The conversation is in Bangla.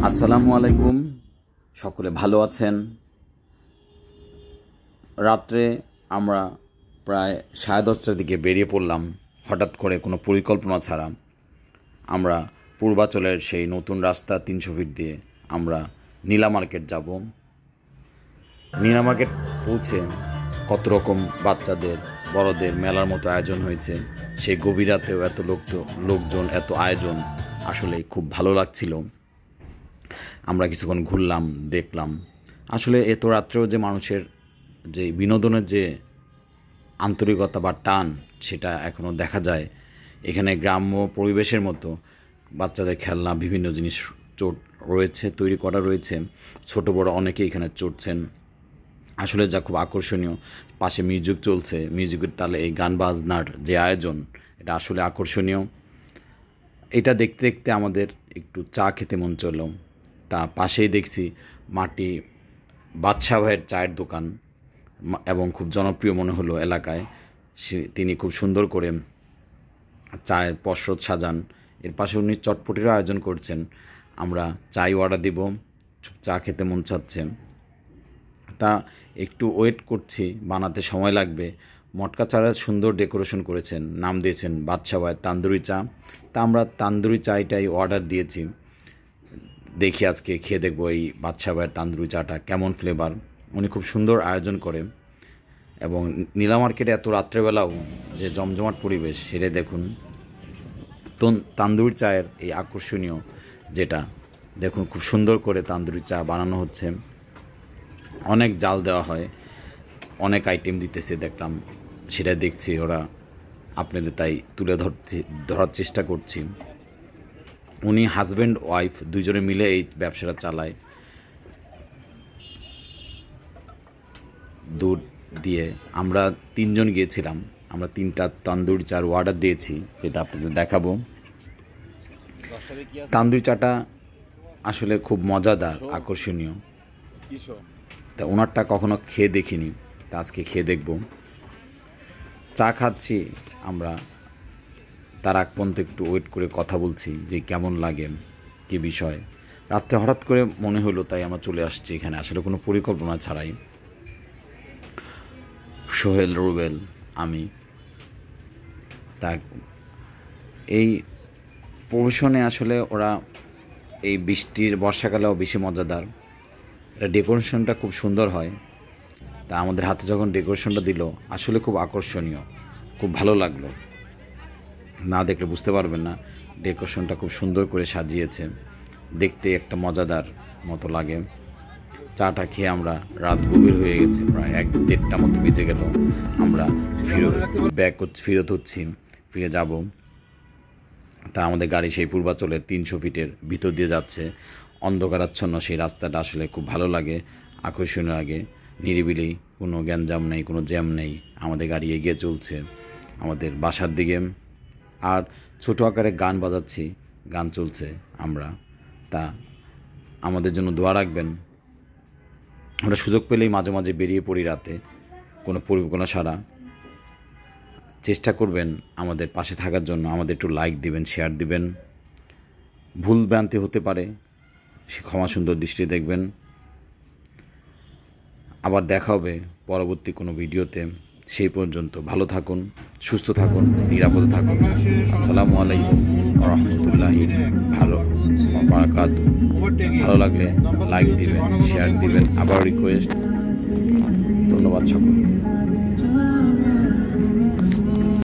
আসসালামু আলাইকুম, সকলে ভালো আছেন। রাত্রে আমরা প্রায় 10:30টার দিকে বেরিয়ে পড়লাম, হঠাৎ করে কোনো পরিকল্পনা ছাড়া। আমরা পূর্বাচলের সেই নতুন রাস্তা 300 ফিট দিয়ে আমরা নীলা মার্কেট যাব। নীলা মার্কেট পৌঁছে কত রকম বাচ্চাদের বড়দের মেলার মতো আয়োজন হয়েছে। সেই গভীর রাতেও এত লোকজন, এত আয়োজন, আসলে খুব ভালো লাগছিল। আমরা কিছুক্ষণ ঘুরলাম, দেখলাম। আসলে এত রাত্রেও যে মানুষের যে বিনোদনের যে আন্তরিকতা বা টান, সেটা এখনও দেখা যায়। এখানে গ্রাম্য পরিবেশের মতো বাচ্চাদের খেলনা, বিভিন্ন জিনিস রয়েছে, তৈরি করা রয়েছে। ছোট বড় অনেকেই এখানে চড়ছেন। আসলে যা খুব আকর্ষণীয়। পাশে মিউজিক চলছে, মিউজিকের তালে এই গান বাজনার যে আয়োজন, এটা আসলে আকর্ষণীয়। এটা দেখতে দেখতে আমাদের একটু চা খেতে মন চলল। তা পাশেই দেখছি মাটি বাদশা ভাইয়ের চায়ের দোকান, এবং খুব জনপ্রিয় মনে হলো এলাকায়। তিনি খুব সুন্দর করে চায়ের পসরত সাজান। এর পাশে উনি চটপটিরও আয়োজন করছেন। আমরা চাই অর্ডার দিব, চা খেতে মন চাচ্ছে। তা একটু ওয়েট করছি, বানাতে সময় লাগবে। মটকা চারা সুন্দর ডেকোরেশন করেছেন, নাম দিয়েছেন বাদশা ভাইয়ের তান্দুরি চা। তা আমরা তান্দুরি চাইটাই অর্ডার দিয়েছি। দেখি আজকে খেয়ে দেখবো এই বাদশা ভাইয়ের তান্দুরি চাটা কেমন ফ্লেভার। উনি খুব সুন্দর আয়োজন করে, এবং নীলা মার্কেটে এত রাত্রেবেলাও যে জমজমাট পরিবেশ, সেটাই দেখুন। তান্দুরি চায়ের এই আকর্ষণীয় যেটা দেখুন, খুব সুন্দর করে তান্দুরি চা বানানো হচ্ছে। অনেক জাল দেওয়া হয়, অনেক আইটেম দিতেছে দেখলাম, সেটা দেখছি। ওরা আপনাদের তাই তুলে ধরার চেষ্টা করছি। উনি হাজব্যান্ড ওয়াইফ দুইজনে মিলে এই ব্যবসাটা চালায়। দুধ দিয়ে আমরা 3 জন গিয়েছিলাম। আমরা 3টা তান্দুরি চার অর্ডার দিয়েছি, যেটা আপনাদের দেখাবো। তান্দুরি চাটা আসলে খুব মজাদার, আকর্ষণীয়। তা ওনারটা কখনো খেয়ে দেখিনি, তা আজকে খেয়ে দেখব। চা খাচ্ছি আমরা, তার আগ পর্যন্ত একটু ওয়েট করে কথা বলছি যে কেমন লাগে, কী বিষয়। রাত্রে হঠাৎ করে মনে হলো, তাই আমরা চলে আসছি এখানে, আসলে কোনো পরিকল্পনা ছাড়াই। সোহেল, রুবেল, আমি। তা এই প্রবেশনে আসলে ওরা এই বর্ষাকালেও বেশি মজাদার। এটা ডেকোরেশনটা খুব সুন্দর হয়। তা আমাদের হাতে যখন ডেকোরেশনটা দিল, আসলে খুব আকর্ষণীয়, খুব ভালো লাগলো। না দেখলে বুঝতে পারবেন না, ডেকোরেশনটা খুব সুন্দর করে সাজিয়েছে, দেখতে একটা মজাদার মতো লাগে। চাটা খেয়ে আমরা রাত গভীর হয়ে গেছে, প্রায় 1-1.5টা মতো বেজে গেল। আমরা ফিরত হচ্ছি, ফিরে যাব। তা আমাদের গাড়ি সেই পূর্বাচলের 300 ফিটের ভিতর দিয়ে যাচ্ছে। অন্ধকারাচ্ছন্ন সেই রাস্তাটা আসলে খুব ভালো লাগে, আকর্ষণীয় লাগে। নিরিবিলি, কোনো গ্যাঞ্জাম নেই, কোনো জ্যাম নেই। আমাদের গাড়ি এগিয়ে চলছে আমাদের বাসার দিকে। আর ছোটো আকারে গান বাজাচ্ছি, গান চলছে আমরা। তা আমাদের জন্য দোয়া রাখবেন। আমরা সুযোগ পেলেই মাঝে মাঝে বেরিয়ে পড়ি রাতে, কোনো পরিকল্পনা ছাড়া। চেষ্টা করবেন আমাদের পাশে থাকার জন্য। আমাদের একটু লাইক দিবেন, শেয়ার দিবেন। ভুল ভ্রান্তি হতে পারে, সে ক্ষমা সুন্দর দৃষ্টি দেখবেন। আবার দেখা হবে পরবর্তী কোনো ভিডিওতে। সেই পর্যন্ত ভালো থাকুন, সুস্থ থাকুন, নিরাপদে থাকুন। আসসালামু আলাইকুম ওয়া রাহমাতুল্লাহি বারাকাতুহু। ভালো লাগলে লাইক দিবেন, শেয়ার দিবেন। আবার রিকোয়েস্ট, ধন্যবাদ সকলকে।